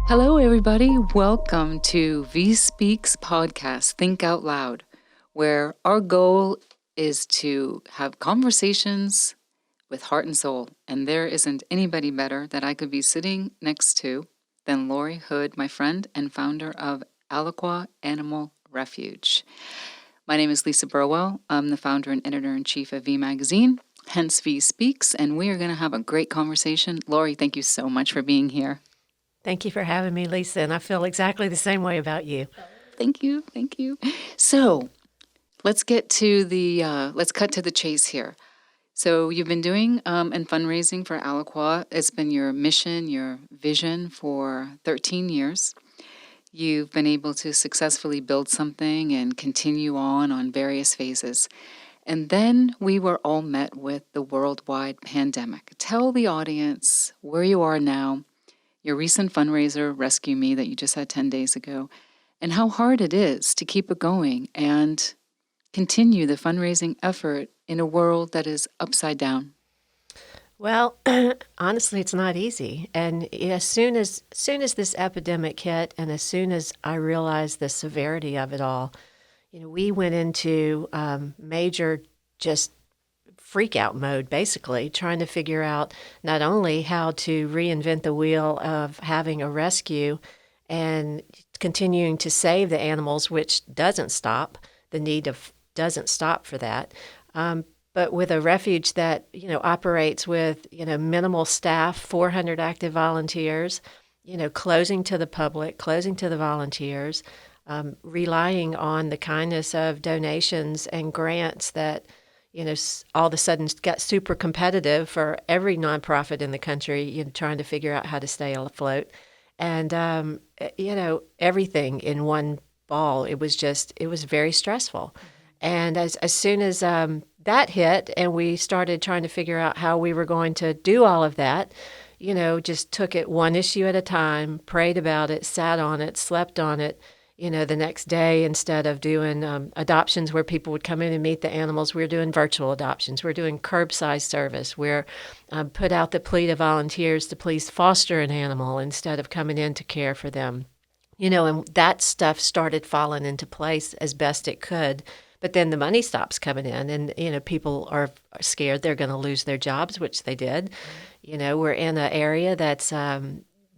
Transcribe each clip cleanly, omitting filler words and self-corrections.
Hello, everybody. Welcome to VIE Speaks podcast, Think Out Loud, where our goal is to have conversations with heart and soul. And there isn't anybody better that I could be sitting next to than Laurie Hood, my friend and founder of Alaqua Animal Refuge. My name is Lisa Burwell. I'm the founder and editor-in-chief of VIE Magazine, hence VIE Speaks, and we are going to have a great conversation. Laurie, thank you so much for being here. Thank you for having me, Lisa, and I feel exactly the same way about you. Thank you. So let's get to let's cut to the chase here. So you've been doing and fundraising for Alaqua. It's been your mission, your vision for 13 years. You've been able to successfully build something and continue on various phases. And then we were all met with the worldwide pandemic. Tell the audience where you are now, your recent fundraiser, Rescue Me, that you just had 10 days ago, and how hard it is to keep it going and continue the fundraising effort in a world that is upside down. Well, honestly, it's not easy. And as soon as this epidemic hit, and as soon as I realized the severity of it all, we went into major just freak out mode, basically, trying to figure out not only how to reinvent the wheel of having a rescue and continuing to save the animals, which doesn't stop, the need of doesn't stop for that, but with a refuge that, operates with, minimal staff, 400 active volunteers, closing to the public, closing to the volunteers, relying on the kindness of donations and grants that all of a sudden got super competitive for every nonprofit in the country, trying to figure out how to stay afloat. And, everything in one ball. It was very stressful. And as soon as that hit and we started trying to figure out how we were going to do all of that, just took it one issue at a time, prayed about it, sat on it, slept on it. The next day, instead of doing adoptions where people would come in and meet the animals, we're doing virtual adoptions. We're doing curbside service. We're put out the plea to volunteers to please foster an animal instead of coming in to care for them. And that stuff started falling into place as best it could. But then the money stops coming in and, people are scared they're going to lose their jobs, which they did. We're in an area that's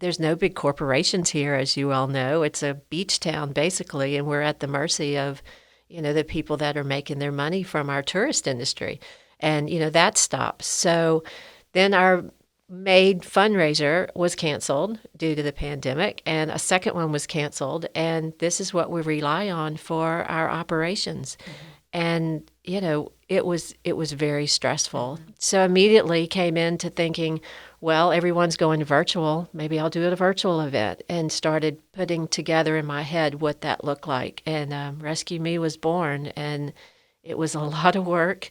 there's no big corporations here, as you all know. It's a beach town, basically, and we're at the mercy of, the people that are making their money from our tourist industry. And, that stops. So then our May fundraiser was canceled due to the pandemic, and a second one was canceled. And this is what we rely on for our operations. Mm-hmm. And, it was very stressful. Mm-hmm. So immediately came into thinking, well, everyone's going virtual. Maybe I'll do a virtual event, and started putting together in my head what that looked like. And Rescue Me was born, and it was a lot of work.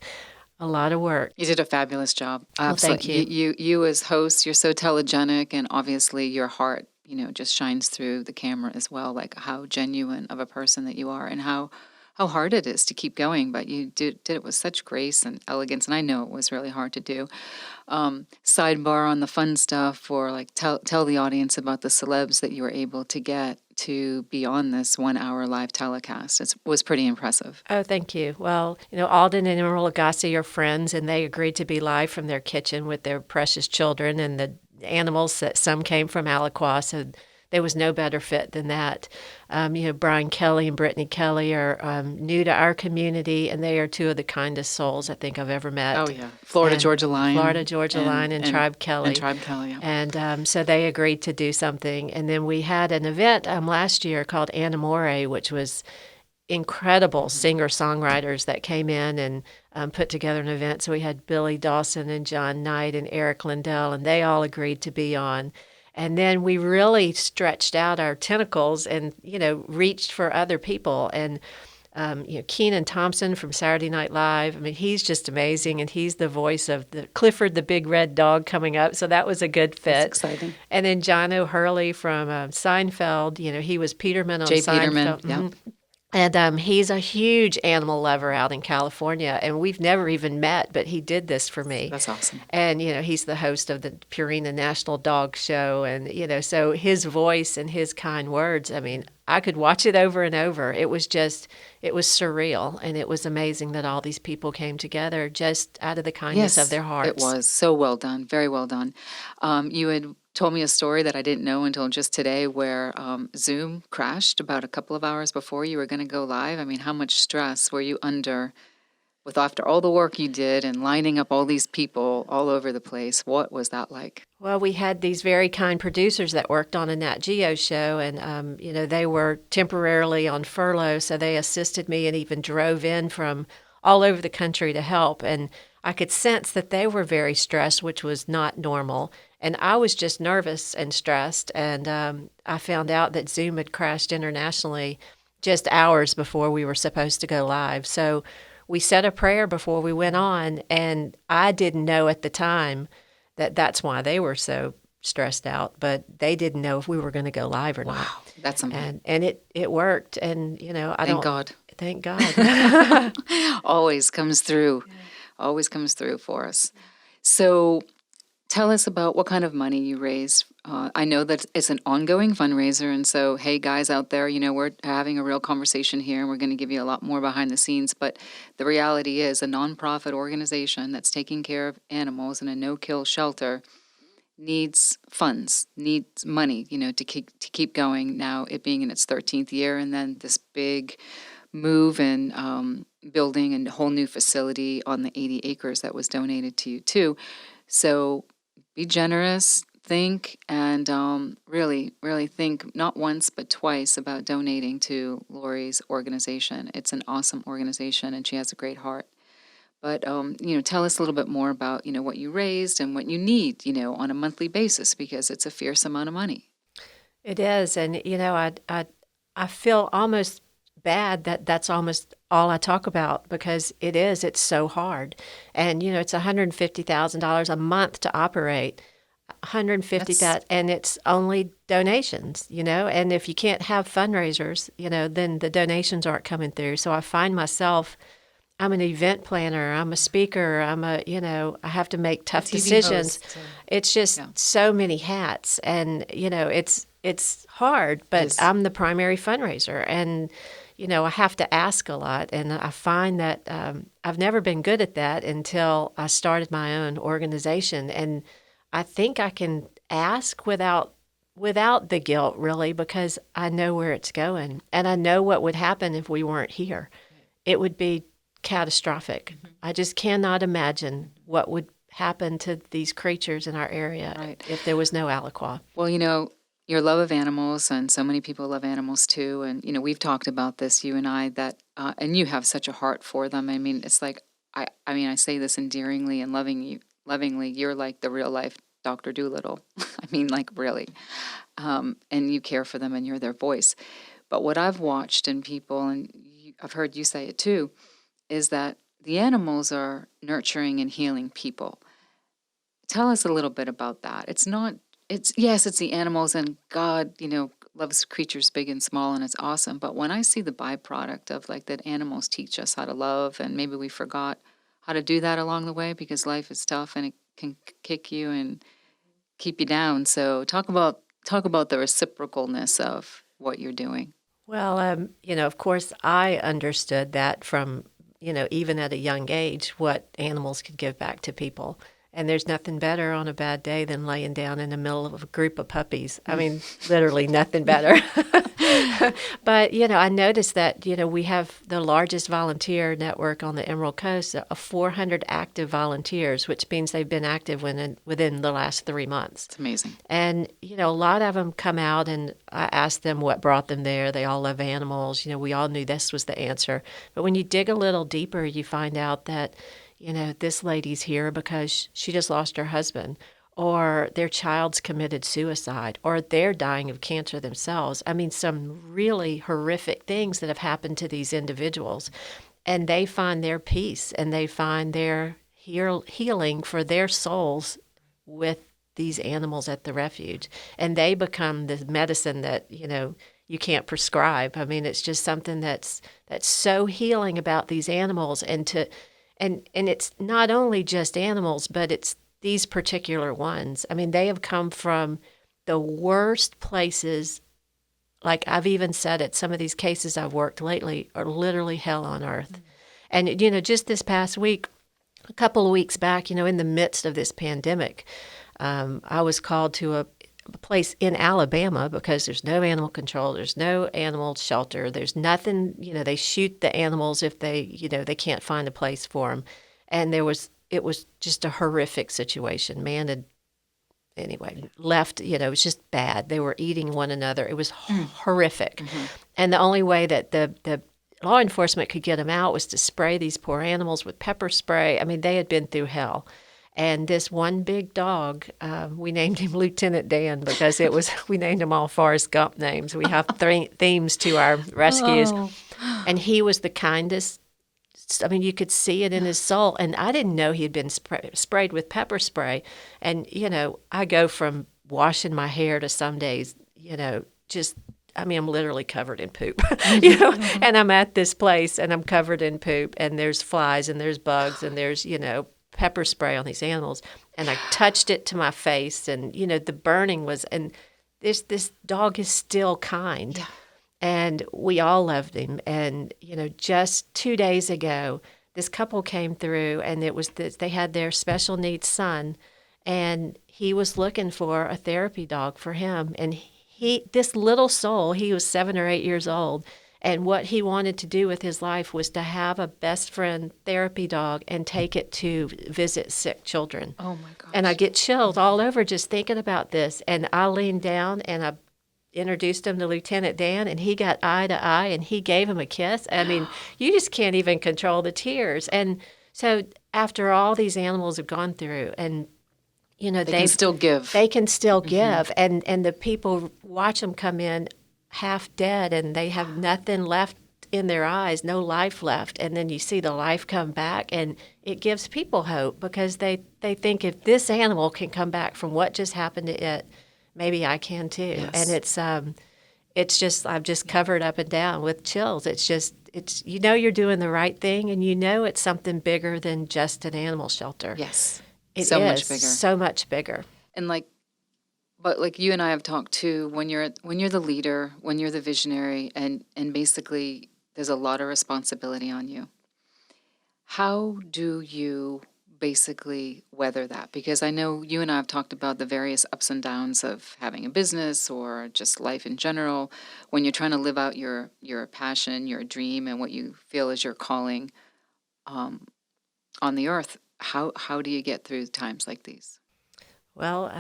You did a fabulous job. Well, thank you. You as host, you're so telegenic, and obviously your heart, just shines through the camera as well, like how genuine of a person that you are and how hard it is to keep going, but you did it with such grace and elegance, and I know it was really hard to do. Sidebar on the fun stuff, or tell the audience about the celebs that you were able to get to be on this 1 hour live telecast. It was pretty impressive. Oh, thank you. Well, Alden and Emerald Agassi are friends, and they agreed to be live from their kitchen with their precious children and the animals that some came from Alaqua, so there was no better fit than that. Brian Kelly and Brittany Kelly are new to our community, and they are two of the kindest souls I think I've ever met. Oh, yeah. Florida Georgia Line, and Tribe Kelly. And Tribe Kelly, yeah. And so they agreed to do something. And then we had an event last year called Animore, which was incredible singer-songwriters that came in and put together an event. So we had Billy Dawson and John Knight and Eric Lindell, and they all agreed to be on. And then we really stretched out our tentacles and, reached for other people. And, Kenan Thompson from Saturday Night Live, I mean, he's just amazing. And he's the voice of the Clifford the Big Red Dog coming up. So that was a good fit. That's exciting. And then John O'Hurley from Seinfeld, he was Peterman on Seinfeld. Peterman, yeah. And he's a huge animal lover out in California, and we've never even met, but he did this for me. That's awesome. And, he's the host of the Purina National Dog Show. And, so his voice and his kind words, I mean, I could watch it over and over. It was surreal. And it was amazing that all these people came together just out of the kindness of their hearts. It was so well done. Very well done. You had told me a story that I didn't know until just today where Zoom crashed about a couple of hours before you were going to go live. I mean, how much stress were you under after all the work you did and lining up all these people all over the place? What was that like? Well, we had these very kind producers that worked on a Nat Geo show, and they were temporarily on furlough, so they assisted me and even drove in from all over the country to help. And I could sense that they were very stressed, which was not normal. And I was just nervous and stressed. And I found out that Zoom had crashed internationally just hours before we were supposed to go live. So we said a prayer before we went on, and I didn't know at the time that that's why they were so stressed out, but they didn't know if we were going to go live or not. Wow, that's amazing. And it worked. And, Thank God. Thank God. Always comes through. Always comes through for us. So tell us about what kind of money you raised. I know that it's an ongoing fundraiser, and so, hey, guys out there, we're having a real conversation here, and we're going to give you a lot more behind the scenes, but the reality is a nonprofit organization that's taking care of animals in a no-kill shelter needs funds, needs money, to keep going. Now, it being in its 13th year, and then this big move and building a whole new facility on the 80 acres that was donated to you, too. So be generous, think, and really, really think not once but twice about donating to Laurie's organization. It's an awesome organization, and she has a great heart. But, tell us a little bit more about, what you raised and what you need, on a monthly basis, because it's a fierce amount of money. It is. And, I feel almost bad that that's almost all I talk about, because it's so hard. And, it's $150,000 a month to operate. 150,000, and it's only donations, and if you can't have fundraisers, then the donations aren't coming through. So I find myself, I'm an event planner, I'm a speaker, I have to make tough decisions. Host. It's just so many hats, and it's hard, but I'm the primary fundraiser, and I have to ask a lot, and I find that I've never been good at that until I started my own organization. And I think I can ask without the guilt, really, because I know where it's going, and I know what would happen if we weren't here. It would be catastrophic. Mm-hmm. I just cannot imagine what would happen to these creatures in our area if there was no Alaqua. Well, your love of animals, and so many people love animals too, and we've talked about this, you and I, that and you have such a heart for them. I mean, it's like I say this endearingly and lovingly, you're like the real life Dr. Doolittle. I mean, like, really. And you care for them, and you're their voice. But what I've watched in people, and I've heard you say it too, is that the animals are nurturing and healing people. Tell us a little bit about that. It's the animals, and God, loves creatures big and small, and it's awesome. But when I see the byproduct of that animals teach us how to love, and maybe we forgot how to do that along the way because life is tough and it can kick you and keep you down. So talk about the reciprocalness of what you're doing. Well, of course, I understood that from, even at a young age, what animals could give back to people. And there's nothing better on a bad day than laying down in the middle of a group of puppies. I mean, literally nothing better. But, I noticed that, we have the largest volunteer network on the Emerald Coast, of 400 active volunteers, which means they've been active within the last 3 months. It's amazing. And, a lot of them come out, and I ask them what brought them there. They all love animals. We all knew this was the answer. But when you dig a little deeper, you find out that, this lady's here because she just lost her husband, or their child's committed suicide, or they're dying of cancer themselves. I mean, some really horrific things that have happened to these individuals. And they find their peace, and they find their healing for their souls with these animals at the refuge. And they become the medicine that, you can't prescribe. I mean, it's just something that's so healing about these animals, and it's not only just animals, but it's these particular ones. I mean, they have come from the worst places. Like I've even said it, some of these cases I've worked lately are literally hell on earth. And, just this past week, a couple of weeks back, in the midst of this pandemic, I was called to a place in Alabama because there's no animal control, there's no animal shelter, there's nothing, they shoot the animals if they can't find a place for them. And it was just a horrific situation. Man had, anyway, left, it was just bad. They were eating one another. It was horrific. Mm-hmm. And the only way that the law enforcement could get them out was to spray these poor animals with pepper spray. I mean, they had been through hell. And this one big dog, we named him Lieutenant Dan because we named them all Forrest Gump names. We have themes to our rescues. Oh. And he was the kindest. I mean, you could see it in his soul. And I didn't know he had been sprayed with pepper spray. And, I go from washing my hair to some days, I'm literally covered in poop, and I'm at this place and I'm covered in poop, and there's flies and there's bugs and there's, pepper spray on these animals. And I touched it to my face, and, the burning was, and this dog is still kind. Yeah. And we all loved him. And, just 2 days ago, this couple came through, and they had their special needs son, and he was looking for a therapy dog for him. And this little soul, he was 7 or 8 years old, and what he wanted to do with his life was to have a best friend therapy dog and take it to visit sick children. Oh, my gosh. And I get chilled all over just thinking about this. And I leaned down and I introduced him to Lieutenant Dan, and he got eye to eye, and he gave him a kiss. I mean, you just can't even control the tears. And so after all these animals have gone through, and they can still give. They can still give, and the people watch them come in half dead, and they have nothing left in their eyes, no life left. And then you see the life come back, and it gives people hope because they think if this animal can come back from what just happened to it, maybe I can too. Yes. And it's just I'm just covered up and down with chills. It's you're doing the right thing, and it's something bigger than just an animal shelter. Yes. It so is much bigger. So much bigger. And but you and I have talked too, when you're the leader, when you're the visionary, and basically there's a lot of responsibility on you. How do you basically weather that? Because I know you and I have talked about the various ups and downs of having a business or just life in general, when you're trying to live out your passion, your dream, and what you feel is your calling on the earth. How do you get through times like these? Well,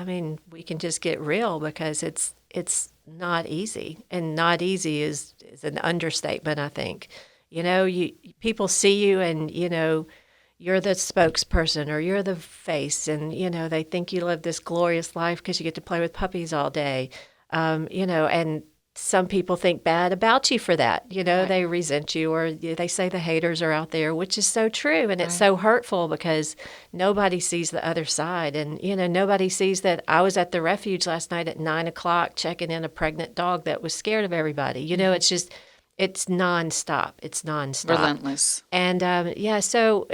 we can just get real because it's not easy, and not easy is an understatement, I think. People see you, and you're the spokesperson or you're the face, and they think you live this glorious life because you get to play with puppies all day, and some people think bad about you for that. Right. They resent you, or they say the haters are out there, which is so true. And it's so hurtful because nobody sees the other side. And, nobody sees that I was at the refuge last night at 9:00 checking in a pregnant dog that was scared of everybody. It's just, it's nonstop. It's nonstop. Relentless. And, so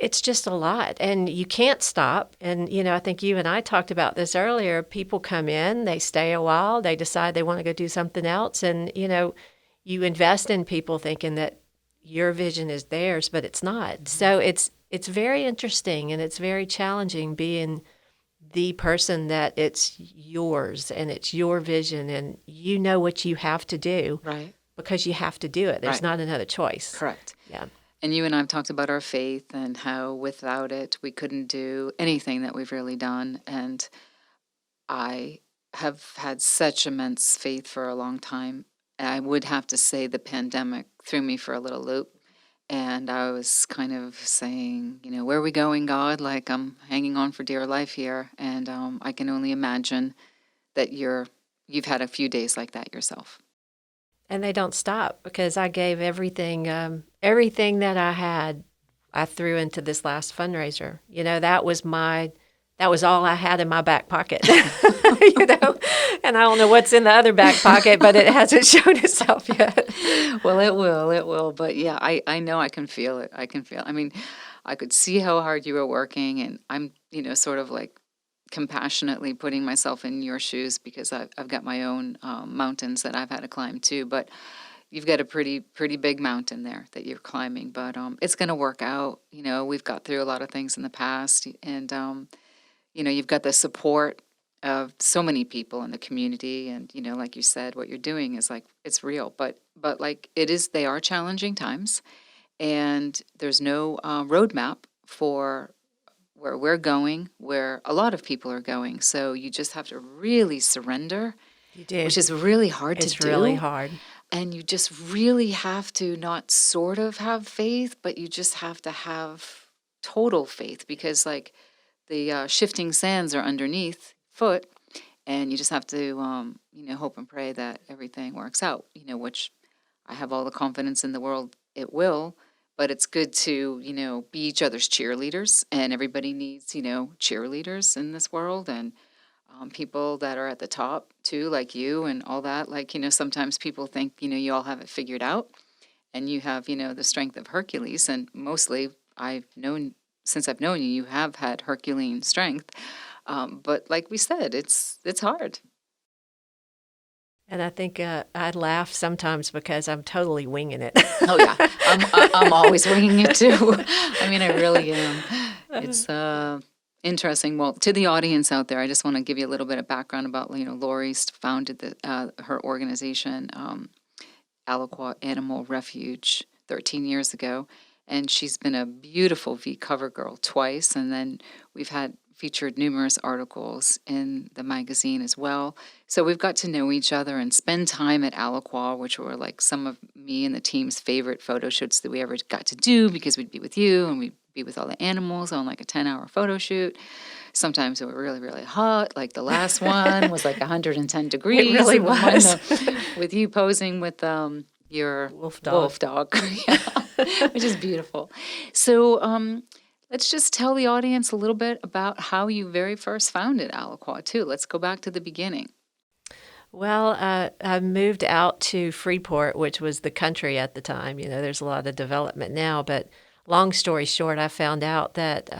it's just a lot, and you can't stop. And, I think you and I talked about this earlier. People come in, they stay a while, they decide they want to go do something else. And, you invest in people thinking that your vision is theirs, but it's not. Mm-hmm. So it's very interesting, and it's very challenging being the person that it's yours and it's your vision, and you know what you have to do. Right. Because you have to do it. There's not another choice. Correct. Yeah. And you and I have talked about our faith and how without it we couldn't do anything that we've really done. And I have had such immense faith for a long time. I would have to say the pandemic threw me for a little loop. And I was kind of saying, where are we going, God? Like, I'm hanging on for dear life here. And I can only imagine that you've had a few days like that yourself. And they don't stop, because I gave everything that I had, I threw into this last fundraiser. That was all I had in my back pocket. you know, and I don't know what's in the other back pocket, but it hasn't shown itself yet. Well, it will. But yeah, I know I can feel it. I can feel, I mean, I could see how hard you were working, and I'm, sort of like compassionately putting myself in your shoes because I've got my own mountains that I've had to climb too. But you've got a pretty big mountain there that you're climbing. But it's going to work out. We've got through a lot of things in the past, and you've got the support of so many people in the community, and like you said, what you're doing is like it's real. But like it is, they are challenging times, and there's no roadmap for where we're going, where a lot of people are going. So you just have to really surrender, You do. which is really hard to do. It's really hard. And you just really have to not sort of have faith, but you just have to have total faith, because like the shifting sands are underneath foot, and you just have to, hope and pray that everything works out, which I have all the confidence in the world it will. But it's good to, be each other's cheerleaders, and everybody needs, cheerleaders in this world, and people that are at the top too, like you and all that. Like, sometimes people think, you all have it figured out, and you have, the strength of Hercules. And mostly since I've known you, you have had Herculean strength. But like we said, it's hard. And I think I laugh sometimes because I'm totally winging it. Oh yeah, I'm always winging it too. I mean, I really am. It's interesting. Well, to the audience out there, I just want to give you a little bit of background about Laurie's founded her organization, Alaqua Animal Refuge, 13 years ago, and she's been a beautiful VIE cover girl twice, and then we've had featured numerous articles in the magazine as well. So we've got to know each other and spend time at Alaqua, which were like some of me and the team's favorite photo shoots that we ever got to do, because we'd be with you and we'd be with all the animals on like a 10-hour photo shoot. Sometimes it was really, really hot. Like the last one was like 110 degrees. It really was. With you posing with your Wolf dog. Yeah, which is beautiful. So let's just tell the audience a little bit about how you very first founded Alaqua, too. Let's go back to the beginning. Well, I moved out to Freeport, which was the country at the time. There's a lot of development now, but long story short, I found out that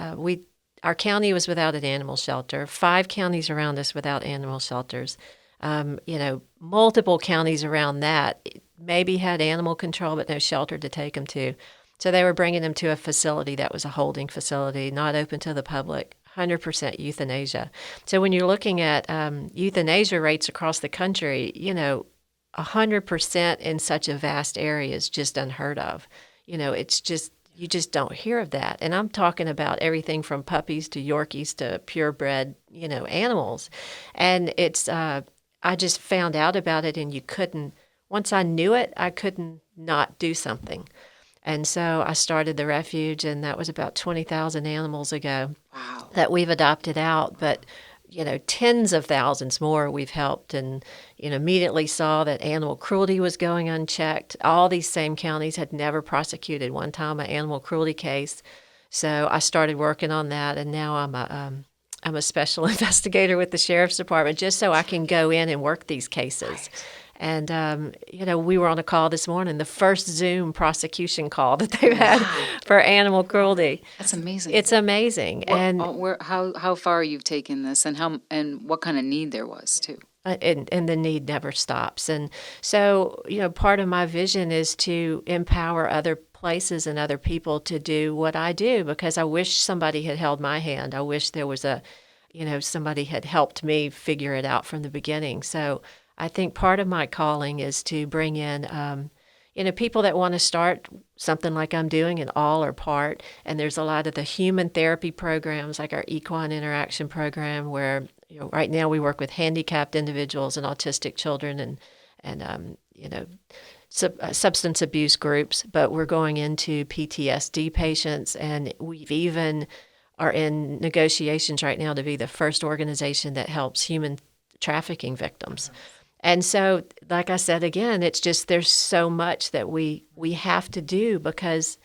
our county was without an animal shelter. 5 counties around us without animal shelters. Multiple counties around that maybe had animal control, but no shelter to take them to. So they were bringing them to a facility that was a holding facility, not open to the public, 100% euthanasia. So when you're looking at euthanasia rates across the country, 100% in such a vast area is just unheard of. It's just, you just don't hear of that. And I'm talking about everything from puppies to Yorkies to purebred, animals. And it's, I just found out about it, and once I knew it, I couldn't not do something. And so I started the refuge, and that was about 20,000 animals ago. Wow. That we've adopted out. But, tens of thousands more we've helped, and, immediately saw that animal cruelty was going unchecked. All these same counties had never prosecuted one time an animal cruelty case. So I started working on that, and now I'm a special investigator with the Sheriff's Department, just so I can go in and work these cases. Right. And, we were on a call this morning, the first Zoom prosecution call that they've had for animal cruelty. That's amazing. It's amazing. How far you've taken this, and what kind of need there was, too. And the need never stops. And so, part of my vision is to empower other places and other people to do what I do, because I wish somebody had held my hand. I wish there was somebody had helped me figure it out from the beginning. So I think part of my calling is to bring in, people that want to start something like I'm doing, in all or part. And there's a lot of the human therapy programs, like our equine interaction program, where right now we work with handicapped individuals and autistic children, and substance abuse groups. But we're going into PTSD patients, and we've even are in negotiations right now to be the first organization that helps human trafficking victims. And so, like I said, again, it's just there's so much that we have to do, because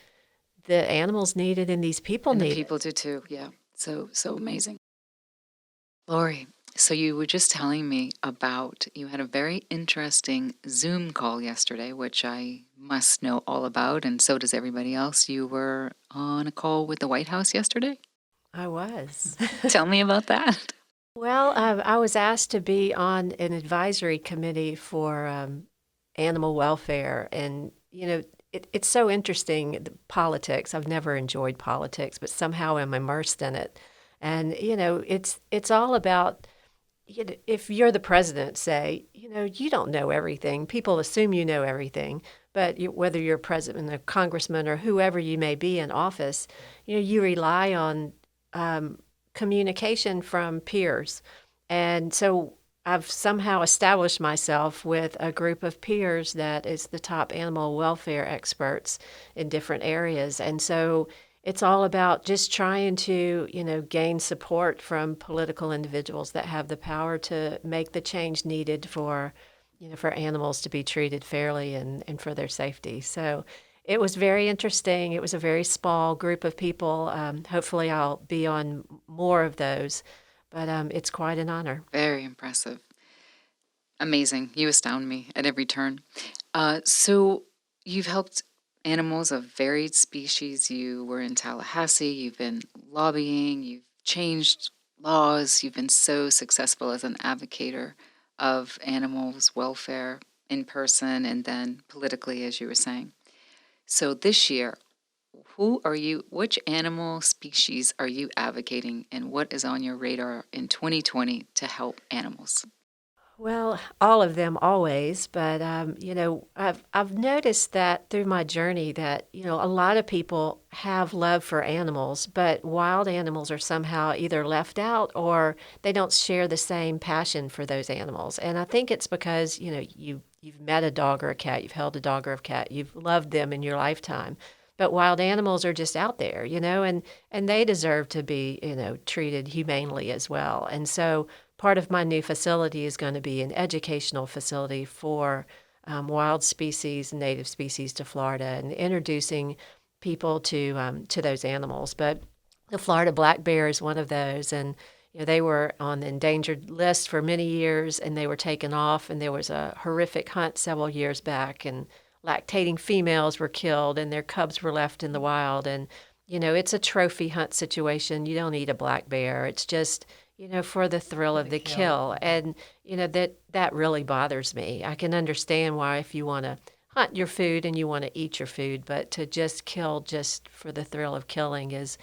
the animals need it and these people need it. And the people do too, yeah. So amazing. Laurie, So you were just telling me about you had a very interesting Zoom call yesterday, which I must know all about, and so does everybody else. You were on a call with the White House yesterday? I was. Tell me about that. Well, I was asked to be on an advisory committee for animal welfare. And, it's so interesting, the politics. I've never enjoyed politics, but somehow I'm immersed in it. And, it's all about, if you're the president, say, you don't know everything. People assume you know everything. But whether you're president, a congressman, or whoever you may be in office, you rely on communication from peers. And so I've somehow established myself with a group of peers that is the top animal welfare experts in different areas. And so it's all about just trying to, gain support from political individuals that have the power to make the change needed for, for animals to be treated fairly and for their safety. So it was very interesting. It was a very small group of people. Hopefully, I'll be on more of those, but it's quite an honor. Very impressive. Amazing. You astound me at every turn. So you've helped animals of varied species. You were in Tallahassee, you've been lobbying, you've changed laws, you've been so successful as an advocator of animals' welfare in person and then politically, as you were saying. So this year, which animal species are you advocating, and what is on your radar in 2020 to help animals? Well, all of them always, but I've noticed that through my journey that a lot of people have love for animals, but wild animals are somehow either left out or they don't share the same passion for those animals. And I think it's because you've met a dog or a cat, you've held a dog or a cat, you've loved them in your lifetime. But wild animals are just out there, and they deserve to be, treated humanely as well. And so part of my new facility is going to be an educational facility for wild species, native species to Florida, and introducing people to those animals. But the Florida black bear is one of those, and they were on the endangered list for many years, and they were taken off. And there was a horrific hunt several years back, and lactating females were killed, and their cubs were left in the wild. And it's a trophy hunt situation. You don't eat a black bear. It's just for the thrill of the kill. And, that really bothers me. I can understand why if you want to hunt your food and you want to eat your food, but to just kill just for the thrill of killing is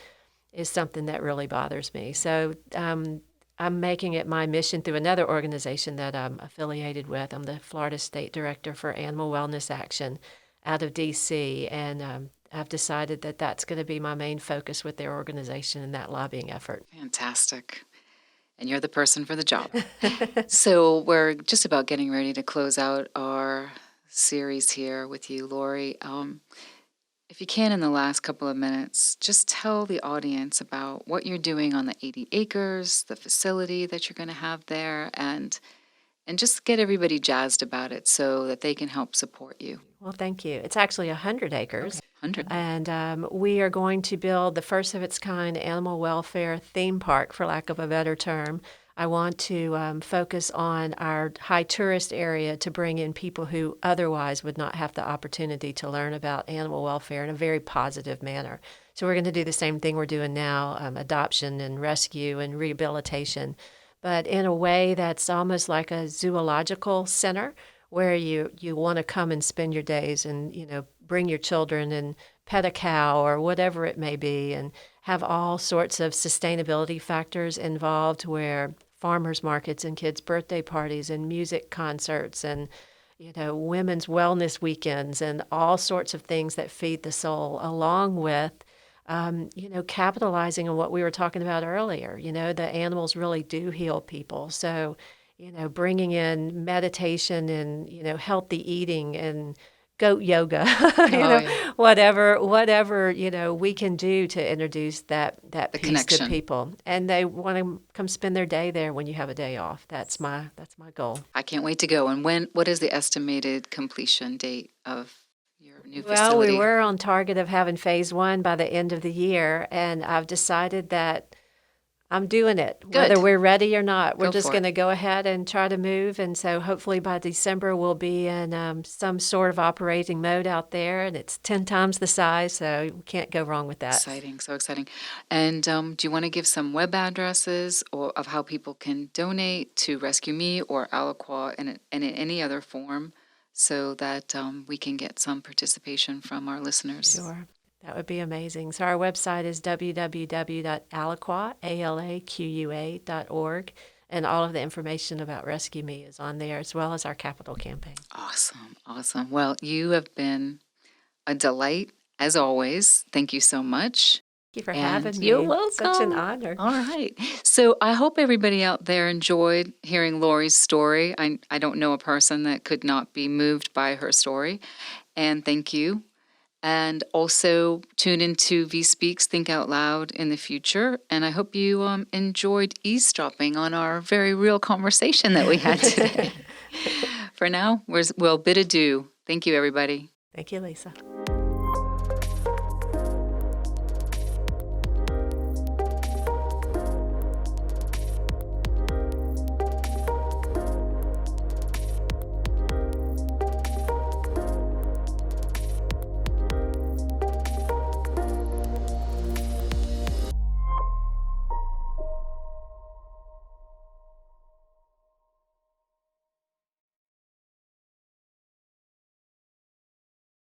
something that really bothers me. So I'm making it my mission through another organization that I'm affiliated with. I'm the Florida State Director for Animal Wellness Action out of D.C., and I've decided that that's going to be my main focus with their organization and that lobbying effort. Fantastic. And you're the person for the job. So we're just about getting ready to close out our series here with you, Laurie. If you can, in the last couple of minutes, just tell the audience about what you're doing on the 80 acres, the facility that you're going to have there, and just get everybody jazzed about it so that they can help support you. Well, thank you. It's actually 100 acres. Okay. 100. And we are going to build the first of its kind animal welfare theme park, for lack of a better term. I want to focus on our high tourist area to bring in people who otherwise would not have the opportunity to learn about animal welfare in a very positive manner. So we're going to do the same thing we're doing now, adoption and rescue and rehabilitation, but in a way that's almost like a zoological center where you want to come and spend your days and, bring your children and pet a cow or whatever it may be, and have all sorts of sustainability factors involved where farmers markets and kids' birthday parties and music concerts and, women's wellness weekends and all sorts of things that feed the soul, along with capitalizing on what we were talking about earlier. The animals really do heal people. So, bringing in meditation and, healthy eating and goat yoga, Yeah. whatever, we can do to introduce that The piece connection. to people. And they want to come spend their day there when you have a day off. That's my goal. I can't wait to go. And what is the estimated completion date of your new Well, we facility? were on target of having phase one by the end of the year, and I've decided that I'm doing it, Good. whether we're ready or not. We're Go just for going to it. go ahead and try to move. And so hopefully by December, we'll be in some sort of operating mode out there. And it's 10 times the size, so we can't go wrong with that. Exciting, so exciting. And do you want to give some web addresses or of how people can donate to Rescue Me or Alaqua in any other form so that we can get some participation from our listeners? Sure. That would be amazing. So our website is www.alaqua.org, and all of the information about Rescue Me is on there, as well as our capital campaign. Awesome, awesome. Well, you have been a delight, as always. Thank you so much. Thank you for And having me. you're welcome. Such an honor. All right. So I hope everybody out there enjoyed hearing Laurie's story. I don't know a person that could not be moved by her story. And thank you. And also tune into VIE Speaks, Think Out Loud in the future. And I hope you enjoyed eavesdropping on our very real conversation that we had today. For now, we'll bid adieu. Thank you, everybody. Thank you, Lisa.